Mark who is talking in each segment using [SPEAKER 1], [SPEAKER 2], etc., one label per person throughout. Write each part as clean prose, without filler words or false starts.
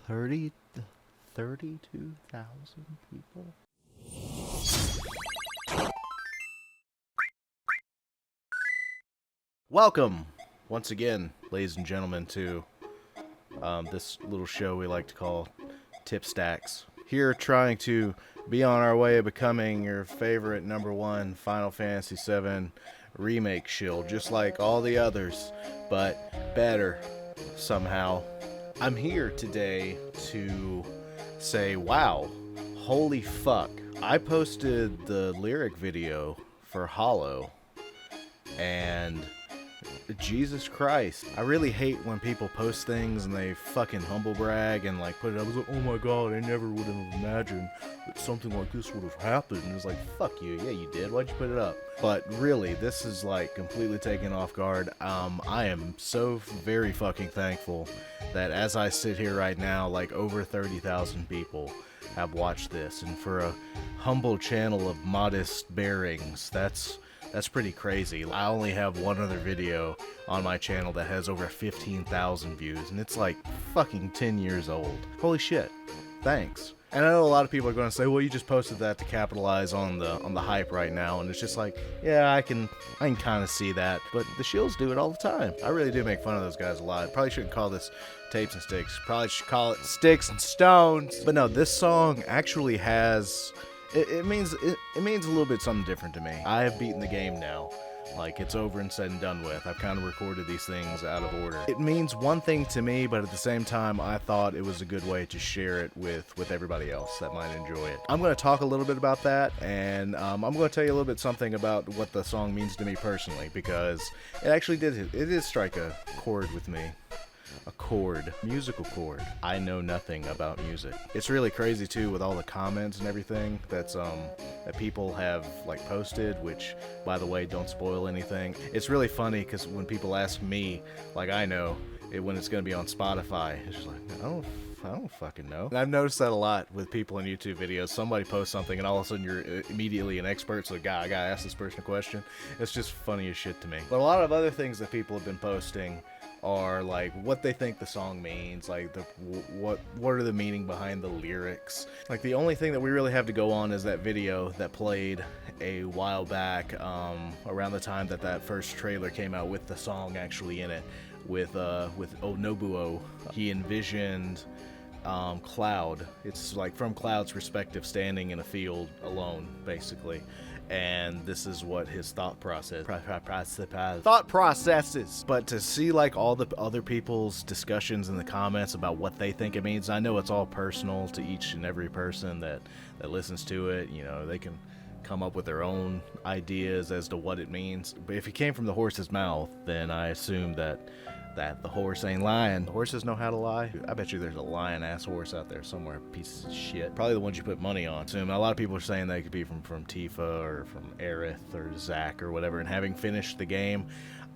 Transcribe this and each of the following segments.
[SPEAKER 1] 30, 32,000 people. Welcome, once again, ladies and gentlemen, to this little show we like to call Tip Stacks. Here trying to be on our way of becoming your favorite #1 Final Fantasy VII Remake shield, just like all the others, but better somehow. I'm here today to say, wow, holy fuck. I posted the lyric video for Hollow, and Jesus Christ. I really hate when people post things and they fucking humble brag and like put it up. It's like, oh my god, I never would have imagined that something like this would have happened. And it's like, fuck you. Yeah, you did. Why'd you put it up? But really, this is like completely taken off guard. I am so very fucking thankful that as I sit here right now, like over 30,000 people have watched this. And for a humble channel of modest bearings, that's pretty crazy. I only have one other video on my channel that has over 15,000 views, and it's like fucking 10 years old. Holy shit. Thanks. And I know a lot of people are going to say, well, you just posted that to capitalize on the hype right now, and it's just like, yeah, I can kind of see that, but the Shields do it all the time. I really do make fun of those guys a lot. Probably shouldn't call this Tapes and Sticks. Probably should call it Sticks and Stones. But no, this song actually has... It means a little bit something different to me. I have beaten the game now. Like, it's over and said and done with. I've kind of recorded these things out of order. It means one thing to me, but at the same time, I thought it was a good way to share it with everybody else that might enjoy it. I'm going to talk a little bit about that, and I'm going to tell you a little bit something about what the song means to me personally, because it actually did strike a chord with me. A chord, musical chord. I know nothing about music. It's really crazy too with all the comments and everything that people have like posted, which by the way, don't spoil anything. It's really funny because when people ask me, like I know when it's going to be on Spotify, it's just like, I don't fucking know. And I've noticed that a lot with people in YouTube videos. Somebody posts something and all of a sudden you're immediately an expert, so I gotta ask this person a question. It's just funny as shit to me. But a lot of other things that people have been posting are like what they think the song means, like what are the meaning behind the lyrics. Like the only thing that we really have to go on is that video that played a while back, around the time that first trailer came out with the song actually in it, with Nobuo. He envisioned Cloud. It's like from Cloud's perspective, standing in a field alone, basically. And this is what his thought processes. But to see like all the other people's discussions in the comments about what they think it means, I know it's all personal to each and every person that listens to it. You know, they can come up with their own ideas as to what it means. But if it came from the horse's mouth, then I assume that the horse ain't lying. Horses know how to lie. I bet you there's a lying-ass horse out there somewhere, piece of shit. Probably the ones you put money on. So a lot of people are saying they could be from Tifa or from Aerith or Zack or whatever. And having finished the game,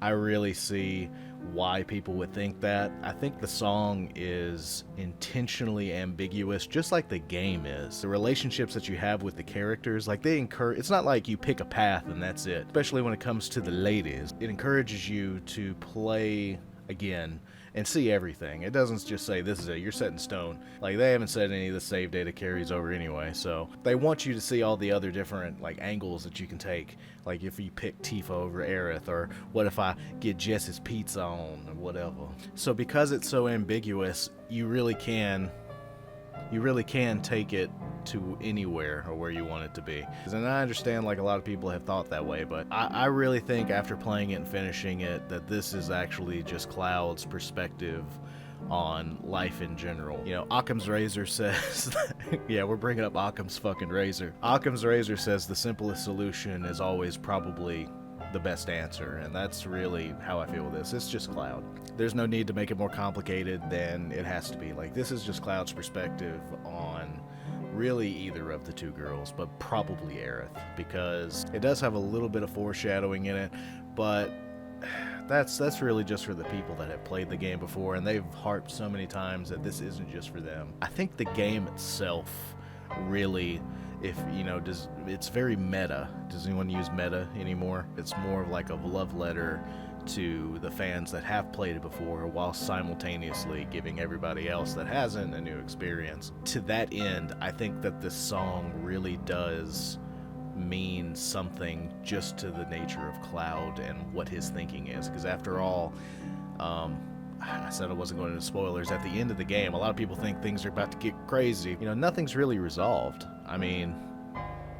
[SPEAKER 1] I really see why people would think that. I think the song is intentionally ambiguous, just like the game is. The relationships that you have with the characters, like they encourage, it's not like you pick a path and that's it. Especially when it comes to the ladies. It encourages you to play again and see everything. It doesn't just say this is it, you're set in stone. Like they haven't said any of the save data carries over anyway, so they want you to see all the other different like angles that you can take. Like if you pick Tifa over Aerith, or what if I get Jess's pizza on, or whatever. So because it's so ambiguous, you really can take it to anywhere or where you want it to be. And I understand like a lot of people have thought that way, but I really think after playing it and finishing it that this is actually just Cloud's perspective on life in general. You know, Occam's razor says yeah, we're bringing up Occam's fucking razor. Occam's razor says the simplest solution is always probably the best answer, and that's really how I feel with this. It's just Cloud. There's no need to make it more complicated than it has to be. Like, this is just Cloud's perspective on really either of the two girls, but probably Aerith, because it does have a little bit of foreshadowing in it, but that's really just for the people that have played the game before, and they've harped so many times that this isn't just for them. I think the game itself really, if you know, it's very meta. Does anyone use meta anymore? It's more of like a love letter to the fans that have played it before, while simultaneously giving everybody else that hasn't a new experience. To that end, I think that this song really does mean something just to the nature of Cloud and what his thinking is, because after all, I said I wasn't going into spoilers. At the end of the game, a lot of people think things are about to get crazy. You know, nothing's really resolved. I mean,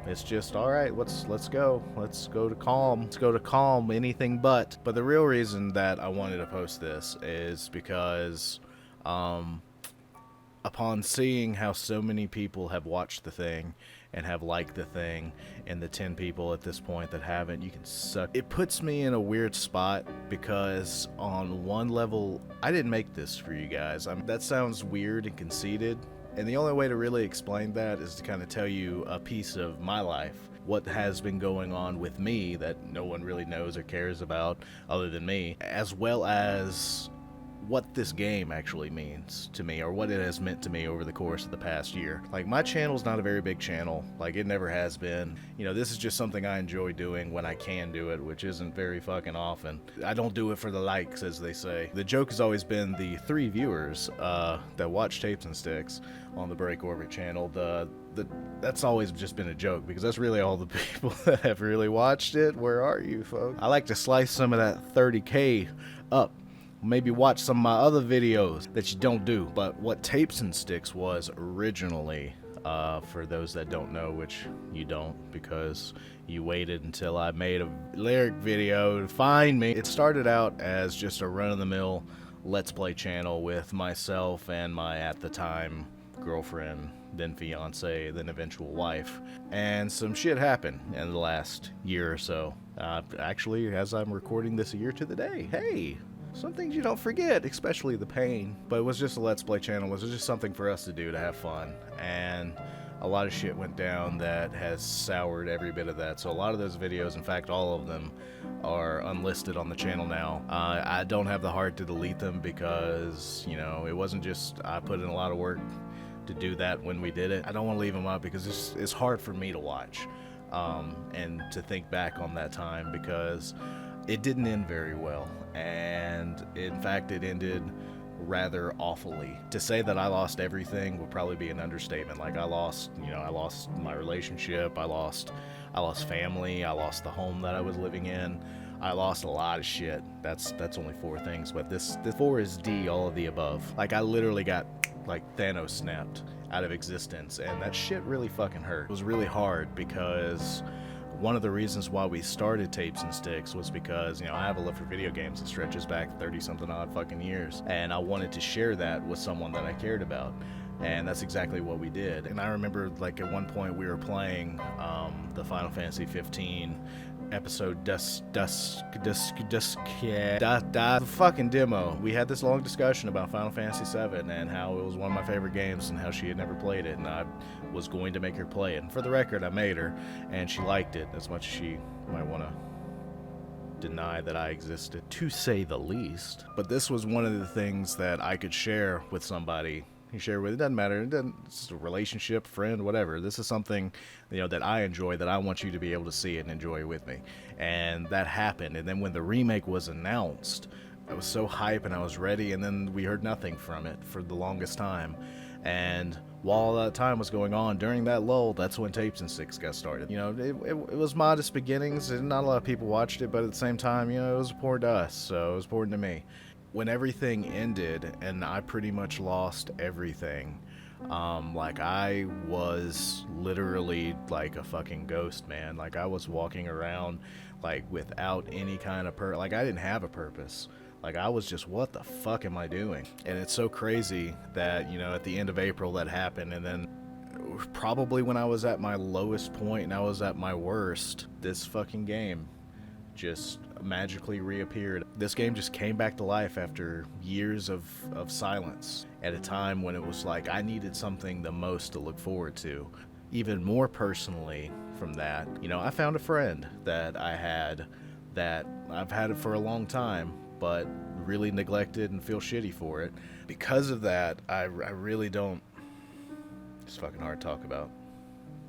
[SPEAKER 1] it's just, all right, let's go to calm. Let's go to calm, anything but. But the real reason that I wanted to post this is because upon seeing how so many people have watched the thing and have liked the thing, and the 10 people at this point that haven't, you can suck. It puts me in a weird spot, because on one level, I didn't make this for you guys. That sounds weird and conceited, and the only way to really explain that is to kind of tell you a piece of my life, what has been going on with me that no one really knows or cares about other than me, as well as what this game actually means to me, or what it has meant to me over the course of the past year. Like, my channel's not a very big channel, like it never has been. You know, this is just something I enjoy doing when I can do it, which isn't very fucking often. I don't do it for the likes, as they say. The joke has always been the 3 viewers that watch Tapes and Sticks on the Break Orbit channel. That's always just been a joke, because that's really all the people that have really watched it. Where are you, folks? I like to slice some of that 30K up. Maybe watch some of my other videos that you don't do. But what Tapes and Sticks was originally, for those that don't know, which you don't because you waited until I made a lyric video to find me. It started out as just a run-of-the-mill Let's Play channel with myself and my, at the time, girlfriend, then fiance, then eventual wife. And some shit happened in the last year or so. Actually, as I'm recording this, a year to the day. Hey! Some things you don't forget, especially the pain. But it was just a Let's Play channel. It was just something for us to do to have fun. And a lot of shit went down that has soured every bit of that. So a lot of those videos, in fact all of them, are unlisted on the channel now. I don't have the heart to delete them, because, you know, it wasn't just I put in a lot of work to do that when we did it. I don't want to leave them up because it's hard for me to watch and to think back on that time, because it didn't end very well, and in fact it ended rather awfully. To say that I lost everything would probably be an understatement. Like, I lost my relationship, I lost family, I lost the home that I was living in, I lost a lot of shit. That's only 4 things, but the 4 is D, all of the above. Like, I literally got, like, Thanos snapped out of existence, and that shit really fucking hurt. It was really hard, because one of the reasons why we started Tapes and Sticks was because, you know, I have a love for video games that stretches back 30-something odd fucking years, and I wanted to share that with someone that I cared about, and that's exactly what we did. And I remember, like, at one point we were playing the Final Fantasy 15 episode the fucking demo. We had this long discussion about Final Fantasy VII and how it was one of my favorite games and how she had never played it, and I was going to make her play it. And for the record, I made her, and she liked it as much as she might want to deny that I existed, to say the least. But this was one of the things that I could share with somebody. You share with, it doesn't matter, it's a relationship, friend, whatever. This is something, you know, that I enjoy, that I want you to be able to see it and enjoy with me. And that happened. And then when the remake was announced, I was so hype and I was ready, and then we heard nothing from it for the longest time. And while that time was going on, during that lull, that's when Tapes and Sticks got started. You know, it was modest beginnings, and not a lot of people watched it, but at the same time, you know, it was important to us, so it was important to me. When everything ended and I pretty much lost everything, like, I was literally like a fucking ghost, man. Like, I was walking around, like, without any kind of like, I didn't have a purpose. Like, I was just, what the fuck am I doing? And it's so crazy that, you know, at the end of April that happened, and then probably when I was at my lowest point and I was at my worst, this fucking game just magically reappeared. This game just came back to life after years of silence, at a time when it was like I needed something the most to look forward to. Even more personally from that, you know, I found a friend that I had, that I've had it for a long time, but really neglected and feel shitty for it. Because of that, I really don't, it's fucking hard to talk about.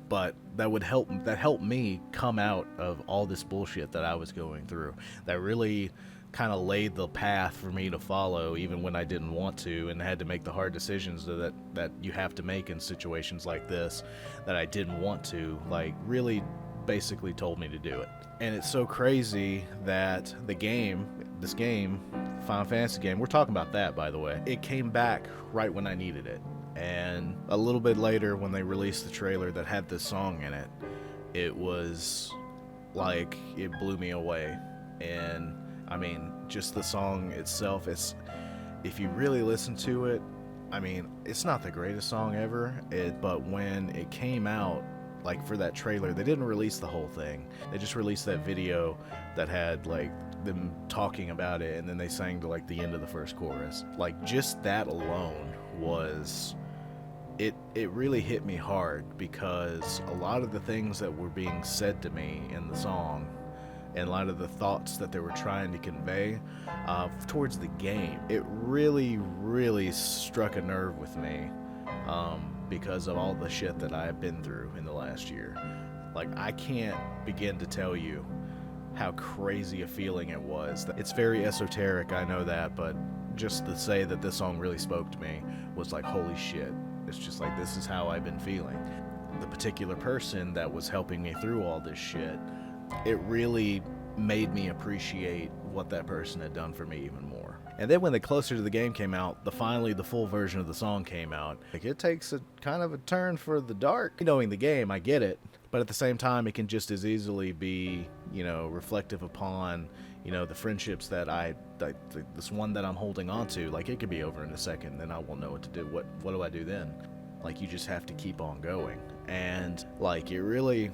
[SPEAKER 1] But that helped me come out of all this bullshit that I was going through. That really kind of laid the path for me to follow even when I didn't want to, and had to make the hard decisions that you have to make in situations like this that I didn't want to, like really basically told me to do it. And it's so crazy that this game, Final Fantasy game, we're talking about that, by the way, it came back right when I needed it. And a little bit later, when they released the trailer that had this song in it, it was like, it blew me away. And I mean, just the song itself, if you really listen to it, I mean, it's not the greatest song ever, but when it came out, like for that trailer, they didn't release the whole thing. They just released that video that had like them talking about it, and then they sang to like the end of the first chorus. Like just that alone was, it really hit me hard, because a lot of the things that were being said to me in the song, and a lot of the thoughts that they were trying to convey towards the game, it really struck a nerve with me, because of all the shit that I've been through in the last year. Like, I can't begin to tell you how crazy a feeling it was. It's very esoteric, I know that, but just to say that this song really spoke to me was like, holy shit. It's just like, this is how I've been feeling. The particular person that was helping me through all this shit, it really made me appreciate what that person had done for me even more. And then when the closer to the game came out, finally the full version of the song came out. Like, it takes a kind of a turn for the dark. Knowing the game, I get it. But at the same time, it can just as easily be, reflective upon, the friendships that this one that I'm holding on to. Like, it could be over in a second, then I won't know what to do. What do I do then? Like, you just have to keep on going. And, like, it really...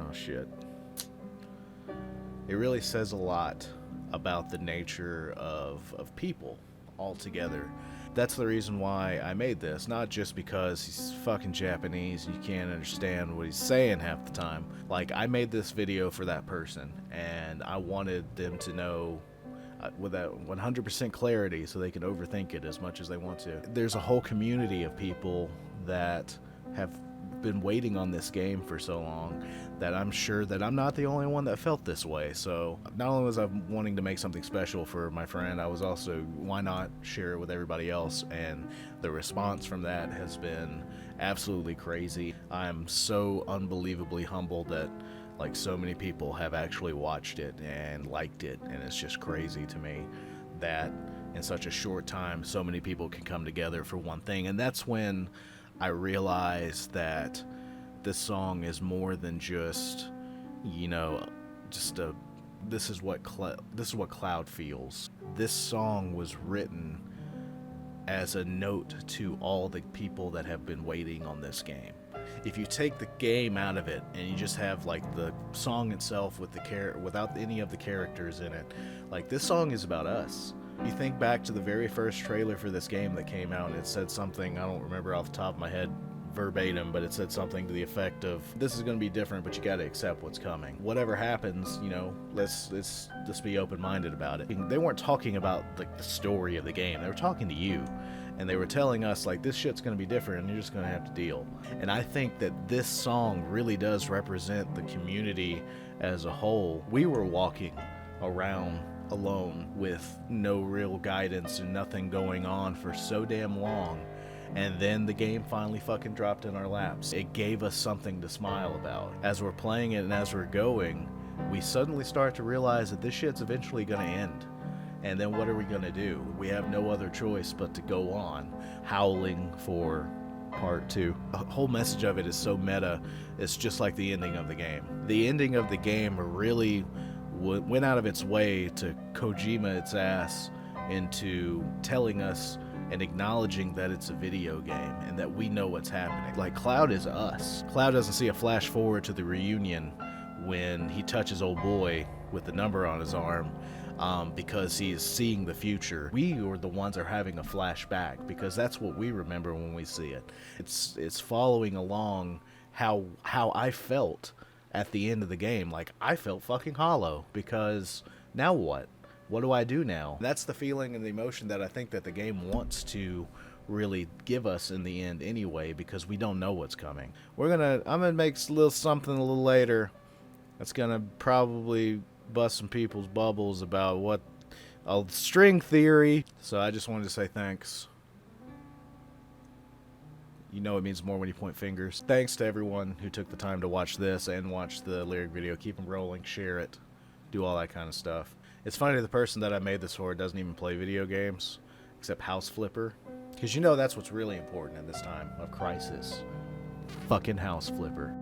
[SPEAKER 1] Oh, shit. It really says a lot about the nature of people altogether. That's the reason why I made this, not just because he's fucking Japanese and you can't understand what he's saying half the time. Like, I made this video for that person, and I wanted them to know with that 100% clarity so they can overthink it as much as they want to. There's a whole community of people that have been waiting on this game for so long that I'm sure that I'm not the only one that felt this way. So not only was I wanting to make something special for my friend, I was also, why not share it with everybody else? And the response from that has been absolutely crazy. I'm so unbelievably humbled that like so many people have actually watched it and liked it, and it's just crazy to me that in such a short time so many people can come together for one thing. And that's when I realized that this song is more than just, this is what Cloud feels. This song was written as a note to all the people that have been waiting on this game. If you take the game out of it and you just have like the song itself with without any of the characters in it, like, this song is about us. You think back to the very first trailer for this game that came out, and it said something, I don't remember off the top of my head verbatim, but it said something to the effect of, this is going to be different, but you got to accept what's coming. Whatever happens, let's just be open-minded about it. They weren't talking about like the story of the game. They were talking to you, and they were telling us like, this shit's going to be different and you're just going to have to deal. And I think that this song really does represent the community as a whole. We were walking around alone with no real guidance and nothing going on for so damn long, and then the game finally fucking dropped in our laps. It gave us something to smile about. As we're playing it and as we're going, we suddenly start to realize that this shit's eventually gonna end. And then what are we gonna do? We have no other choice but to go on, howling for part 2. The whole message of it is so meta. It's just like the ending of the game. The ending of the game really went out of its way to Kojima its ass into telling us and acknowledging that it's a video game and that we know what's happening. Like, Cloud is us. Cloud doesn't see a flash forward to the reunion when he touches old boy with the number on his arm, because he is seeing the future. We are the ones that are having a flashback because that's what we remember when we see it. It's following along how I felt at the end of the game. Like, I felt fucking hollow because now what? What do I do now? That's the feeling and the emotion that I think that the game wants to really give us in the end anyway, because we don't know what's coming. I'm gonna make something a little later that's gonna probably bust some people's bubbles about what string theory. So I just wanted to say thanks. You know it means more when you point fingers. Thanks to everyone who took the time to watch this and watch the lyric video. Keep them rolling, share it, do all that kind of stuff. It's funny the person that I made this for doesn't even play video games, except House Flipper. Because you know that's what's really important in this time of crisis. Fucking House Flipper.